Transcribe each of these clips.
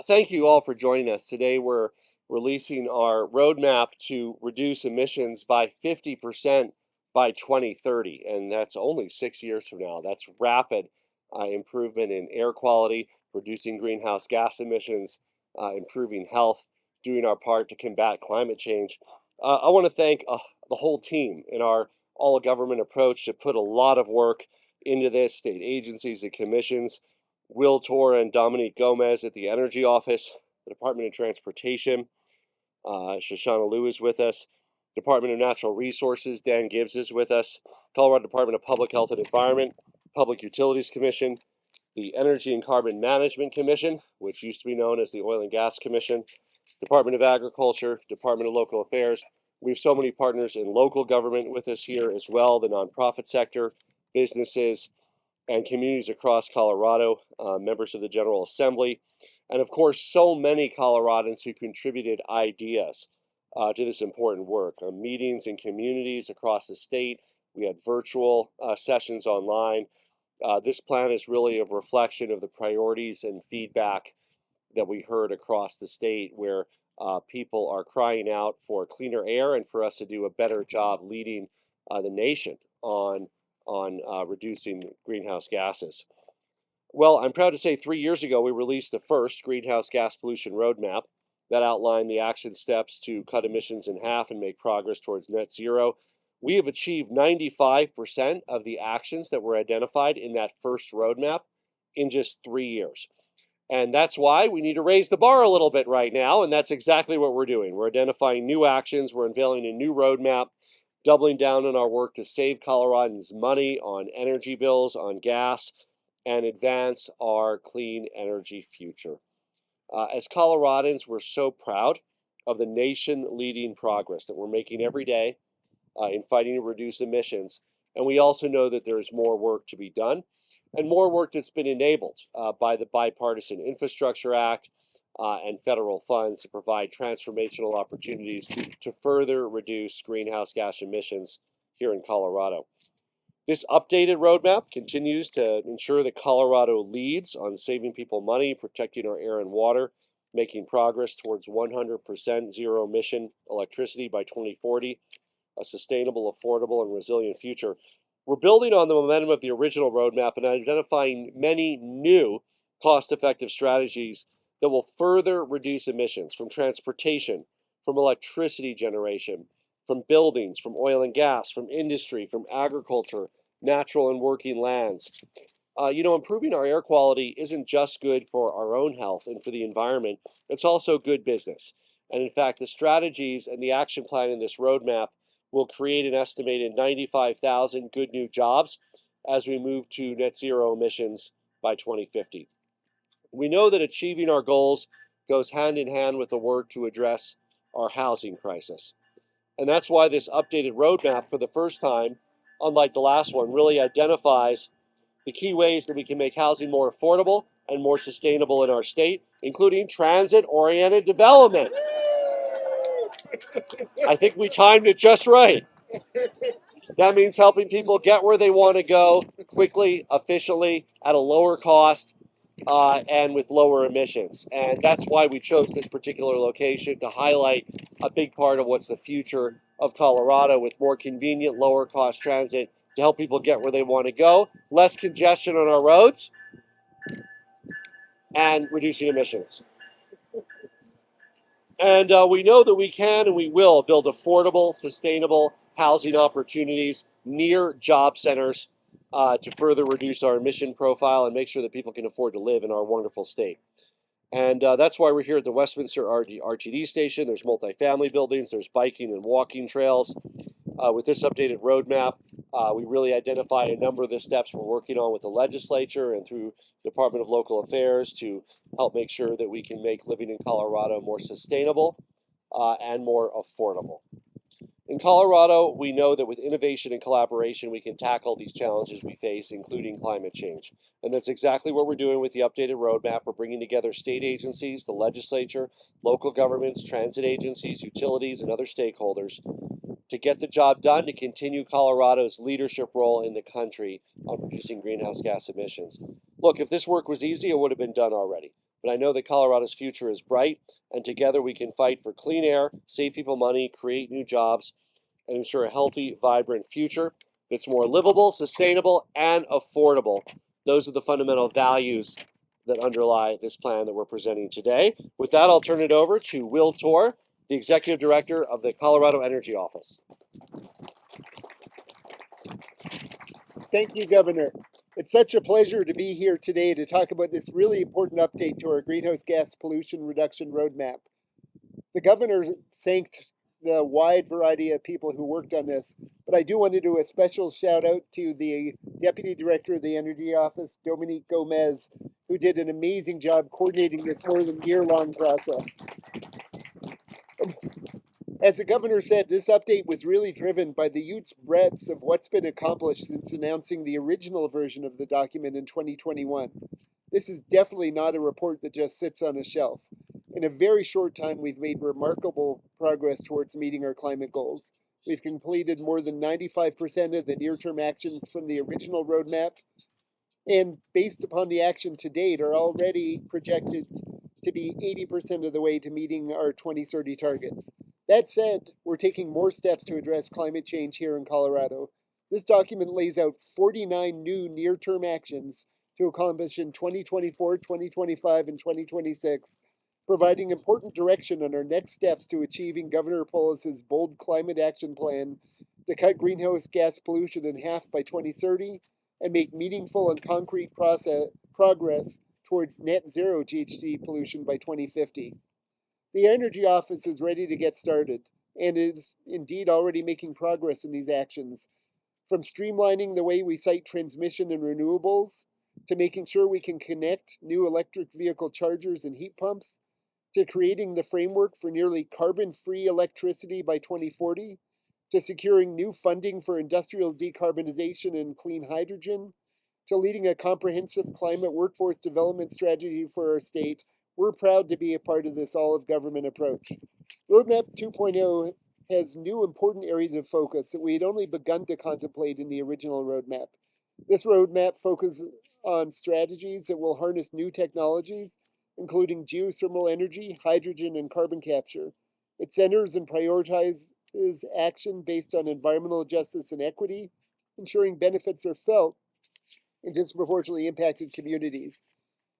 Thank you all for joining us. Today we're releasing our roadmap to reduce emissions by 50% by 2030, and that's only 6 years from now. That's rapid improvement in air quality, reducing greenhouse gas emissions, improving health, doing our part to combat climate change. I want to thank the whole team in our all government approach to put a lot of work into this, state agencies and commissions. Will Torre and Dominique Gomez at the Energy Office, the Department of Transportation. Shoshana Liu is with us. Department of Natural Resources, Dan Gibbs is with us. Colorado Department of Public Health and Environment, Public Utilities Commission, the Energy and Carbon Management Commission, which used to be known as the Oil and Gas Commission, Department of Agriculture, Department of Local Affairs. We have so many partners in local government with us here as well, the nonprofit sector, businesses, and communities across Colorado, members of the General Assembly, and of course, so many Coloradans who contributed ideas to this important work. Meetings in communities across the state. We had virtual sessions online. This plan is really a reflection of the priorities and feedback that we heard across the state, where people are crying out for cleaner air and for us to do a better job leading the nation on reducing greenhouse gases. Well, I'm proud to say 3 years ago we released the first greenhouse gas pollution roadmap that outlined the action steps to cut emissions in half and make progress towards net zero. We have achieved 95% of the actions that were identified in that first roadmap in just 3 years. And that's why we need to raise the bar a little bit right now, and that's exactly what we're doing. We're identifying new actions, we're unveiling a new roadmap, doubling down on our work to save Coloradans money on energy bills, on gas, and advance our clean energy future. As Coloradans, we're so proud of the nation-leading progress that we're making every day in fighting to reduce emissions. And we also know that there is more work to be done, and more work that's been enabled by the Bipartisan Infrastructure Act and federal funds to provide transformational opportunities to further reduce greenhouse gas emissions here in Colorado. This updated roadmap continues to ensure that Colorado leads on saving people money, protecting our air and water, making progress towards 100% zero emission electricity by 2040, a sustainable, affordable, and resilient future. We're building on the momentum of the original roadmap and identifying many new cost-effective strategies that will further reduce emissions from transportation, from electricity generation, from buildings, from oil and gas, from industry, from agriculture, natural and working lands. Improving our air quality isn't just good for our own health and for the environment, it's also good business. And in fact, the strategies and the action plan in this roadmap will create an estimated 95,000 good new jobs as we move to net zero emissions by 2050. We know that achieving our goals goes hand in hand with the work to address our housing crisis. And that's why this updated roadmap, for the first time, unlike the last one, really identifies the key ways that we can make housing more affordable and more sustainable in our state, including transit-oriented development. I think we timed it just right. That means helping people get where they want to go quickly, efficiently, at a lower cost, and with lower emissions. And that's why we chose this particular location to highlight a big part of what's the future of Colorado, with more convenient, lower cost transit to help people get where they want to go, less congestion on our roads, and reducing emissions. And we know that we can and we will build affordable, sustainable housing opportunities near job centers to further reduce our emission profile and make sure that people can afford to live in our wonderful state. And that's why we're here at the Westminster RTD station. There's multifamily buildings, there's biking and walking trails. With this updated roadmap, we really identify a number of the steps we're working on with the legislature and through Department of Local Affairs to help make sure that we can make living in Colorado more sustainable and more affordable. In Colorado, we know that with innovation and collaboration, we can tackle these challenges we face, including climate change. And that's exactly what we're doing with the updated roadmap. We're bringing together state agencies, the legislature, local governments, transit agencies, utilities, and other stakeholders to get the job done, to continue Colorado's leadership role in the country on reducing greenhouse gas emissions. Look, if this work was easy, it would have been done already. but I know that Colorado's future is bright, and together we can fight for clean air, save people money, create new jobs, and ensure a healthy, vibrant future that's more livable, sustainable, and affordable. Those are the fundamental values that underlie this plan that we're presenting today. With that, I'll turn it over to Will Torr, the Executive Director of the Colorado Energy Office. Thank you, Governor. It's such a pleasure to be here today to talk about this really important update to our greenhouse gas pollution reduction roadmap. The Governor thanked the wide variety of people who worked on this, but I do want to do a special shout out to the Deputy Director of the Energy Office, Dominique Gomez, who did an amazing job coordinating this more than year-long process. As the Governor said, this update was really driven by the huge breadth of what's been accomplished since announcing the original version of the document in 2021. This is definitely not a report that just sits on a shelf. In a very short time, we've made remarkable progress towards meeting our climate goals. We've completed more than 95% of the near-term actions from the original roadmap, and based upon the action to date, are already projected to be 80% of the way to meeting our 2030 targets. That said, we're taking more steps to address climate change here in Colorado. This document lays out 49 new near-term actions to accomplish in 2024, 2025, and 2026, providing important direction on our next steps to achieving Governor Polis's bold climate action plan to cut greenhouse gas pollution in half by 2030 and make meaningful and concrete progress towards net zero GHG pollution by 2050. The Energy Office is ready to get started and is indeed already making progress in these actions, from streamlining the way we site transmission and renewables, to making sure we can connect new electric vehicle chargers and heat pumps, to creating the framework for nearly carbon-free electricity by 2040, to securing new funding for industrial decarbonization and clean hydrogen, to leading a comprehensive climate workforce development strategy for our state. We're proud to be a part of this all-of-government approach. Roadmap 2.0 has new important areas of focus that we had only begun to contemplate in the original roadmap. This roadmap focuses on strategies that will harness new technologies, including geothermal energy, hydrogen, and carbon capture. It centers and prioritizes action based on environmental justice and equity, ensuring benefits are felt in disproportionately impacted communities.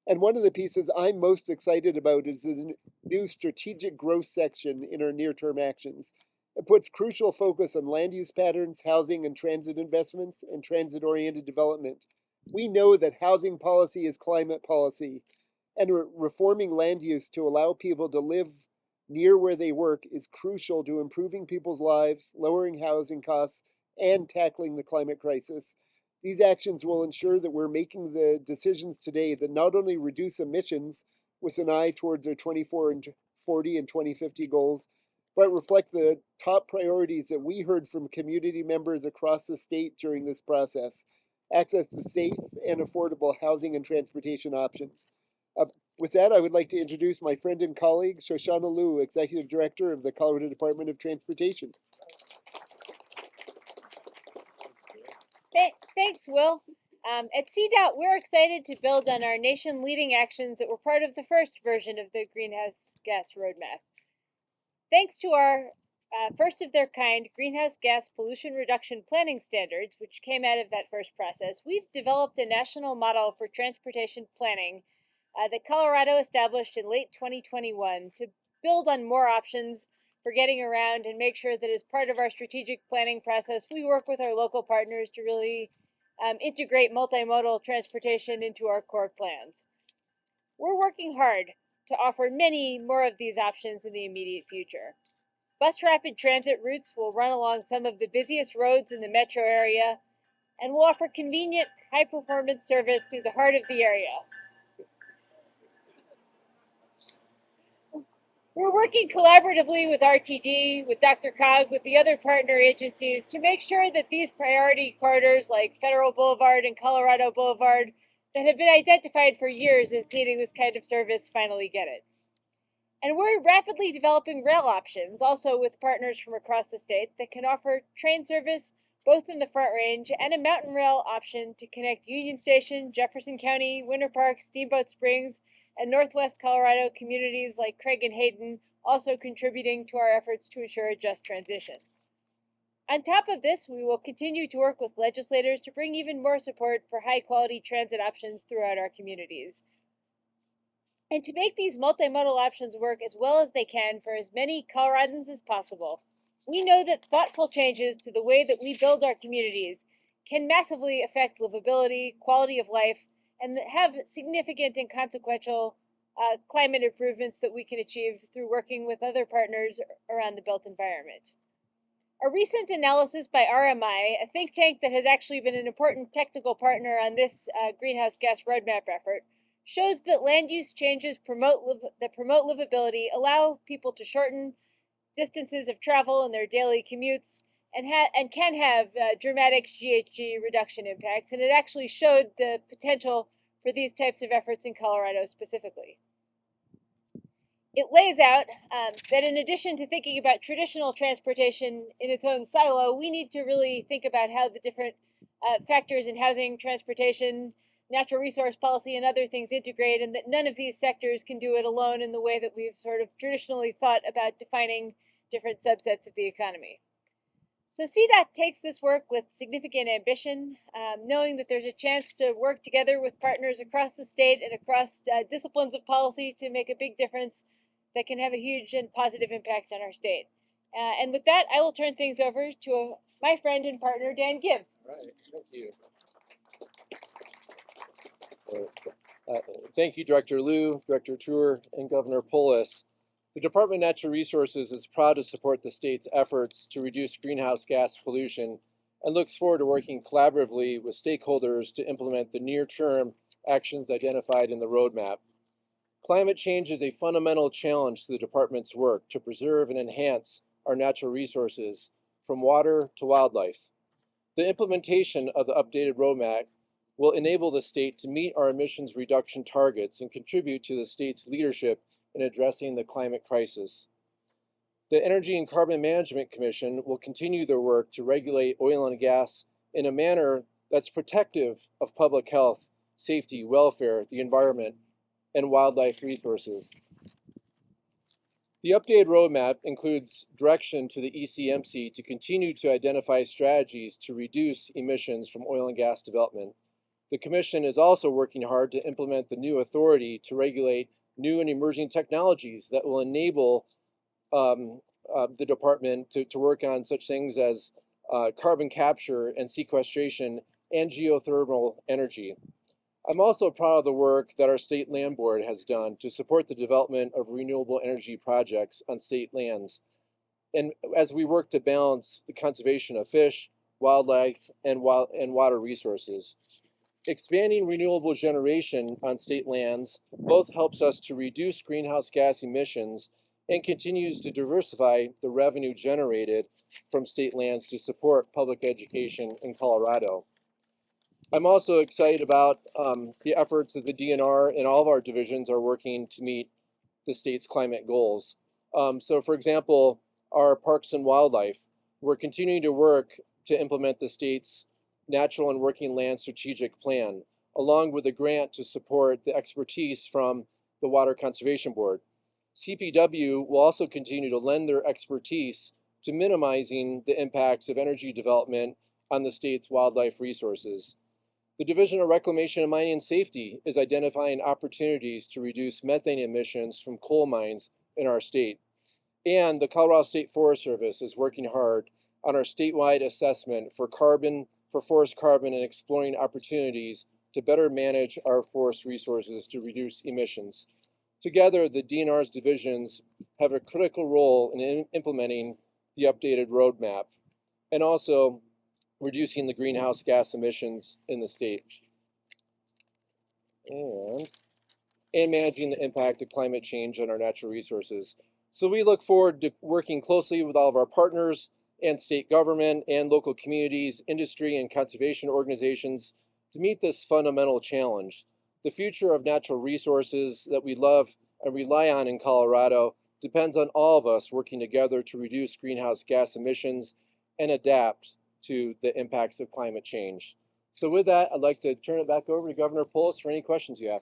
And one of the pieces I'm most excited about is the new strategic growth section in our near-term actions. It puts crucial focus on land use patterns, housing and transit investments, and transit-oriented development. We know that housing policy is climate policy, and reforming land use to allow people to live near where they work is crucial to improving people's lives, lowering housing costs, and tackling the climate crisis. These actions will ensure that we're making the decisions today that not only reduce emissions with an eye towards our 2040 and 2050 goals, but reflect the top priorities that we heard from community members across the state during this process: access to safe and affordable housing and transportation options. With that, I would like to introduce my friend and colleague, Shoshana Liu, Executive Director of the Colorado Department of Transportation. Thanks, Will. At CDOT, we're excited to build on our nation-leading actions that were part of the first version of the greenhouse gas roadmap. Thanks to our first-of-their-kind greenhouse gas pollution reduction planning standards, which came out of that first process, we've developed a national model for transportation planning that Colorado established in late 2021 to build on more options for getting around and make sure that as part of our strategic planning process, we work with our local partners to really integrate multimodal transportation into our core plans. We're working hard to offer many more of these options in the immediate future. Bus rapid transit routes will run along some of the busiest roads in the metro area and will offer convenient, high-performance service through the heart of the area. We're working collaboratively with RTD, with DRCOG, with the other partner agencies to make sure that these priority corridors like Federal Boulevard and Colorado Boulevard that have been identified for years as needing this kind of service finally get it. And we're rapidly developing rail options, also with partners from across the state, that can offer train service both in the Front Range and a mountain rail option to connect Union Station, Jefferson County, Winter Park, Steamboat Springs, and Northwest Colorado communities like Craig and Hayden also contributing to our efforts to ensure a just transition. On top of this, we will continue to work with legislators to bring even more support for high quality transit options throughout our communities. And to make these multimodal options work as well as they can for as many Coloradans as possible, we know that thoughtful changes to the way that we build our communities can massively affect livability, quality of life, and have significant and consequential climate improvements that we can achieve through working with other partners around the built environment. A recent analysis by RMI, a think tank that has actually been an important technical partner on this greenhouse gas roadmap effort, shows that land use changes that promote livability allow people to shorten distances of travel in their daily commutes and can have dramatic GHG reduction impacts. And it actually showed the potential for these types of efforts in Colorado specifically. It lays out that in addition to thinking about traditional transportation in its own silo, we need to really think about how the different factors in housing, transportation, natural resource policy, and other things integrate, and that none of these sectors can do it alone in the way that we've sort of traditionally thought about defining different subsets of the economy. So CDOT takes this work with significant ambition, knowing that there's a chance to work together with partners across the state and across disciplines of policy to make a big difference that can have a huge and positive impact on our state. And with that, I will turn things over to my friend and partner, Dan Gibbs. All right, thank you. Thank you, Director Liu, Director Tour, and Governor Polis. The Department of Natural Resources is proud to support the state's efforts to reduce greenhouse gas pollution and looks forward to working collaboratively with stakeholders to implement the near-term actions identified in the roadmap. Climate change is a fundamental challenge to the department's work to preserve and enhance our natural resources, from water to wildlife. The implementation of the updated roadmap will enable the state to meet our emissions reduction targets and contribute to the state's leadership in addressing the climate crisis. The Energy and Carbon Management Commission will continue their work to regulate oil and gas in a manner that's protective of public health, safety, welfare, the environment, and wildlife resources. The updated roadmap includes direction to the ECMC to continue to identify strategies to reduce emissions from oil and gas development. The Commission is also working hard to implement the new authority to regulate new and emerging technologies that will enable the department to work on such things as carbon capture and sequestration and geothermal energy. I'm also proud of the work that our state land board has done to support the development of renewable energy projects on state lands, and as we work to balance the conservation of fish, wildlife, and water resources. Expanding renewable generation on state lands both helps us to reduce greenhouse gas emissions and continues to diversify the revenue generated from state lands to support public education in Colorado. I'm also excited about the efforts that the DNR and all of our divisions are working to meet the state's climate goals. So for example, our parks and wildlife, we're continuing to work to implement the state's natural and working land strategic plan, along with a grant to support the expertise from the Water Conservation Board. CPW will also continue to lend their expertise to minimizing the impacts of energy development on the state's wildlife resources. The Division of Reclamation and Mining Safety is identifying opportunities to reduce methane emissions from coal mines in our state. And the Colorado State Forest Service is working hard on our statewide assessment for forest carbon and exploring opportunities to better manage our forest resources to reduce emissions. Together, the DNR's divisions have a critical role in implementing the updated roadmap and also reducing the greenhouse gas emissions in the state and managing the impact of climate change on our natural resources. So we look forward to working closely with all of our partners and state government and local communities, industry, and conservation organizations to meet this fundamental challenge. The future of natural resources that we love and rely on in Colorado depends on all of us working together to reduce greenhouse gas emissions and adapt to the impacts of climate change. So with that, I'd like to turn it back over to Governor Polis for any questions you have.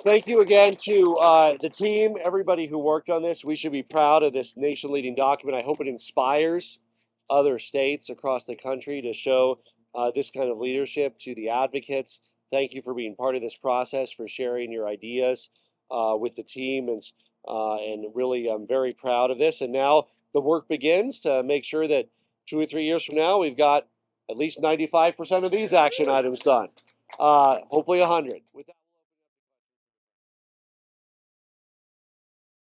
Thank you again to the team, everybody who worked on this. We should be proud of this nation-leading document. I hope it inspires other states across the country to show this kind of leadership to the advocates. Thank you for being part of this process, for sharing your ideas with the team, and really I'm very proud of this. And now the work begins to make sure that 2 or 3 years from now, we've got at least 95% of these action items done. Hopefully 100.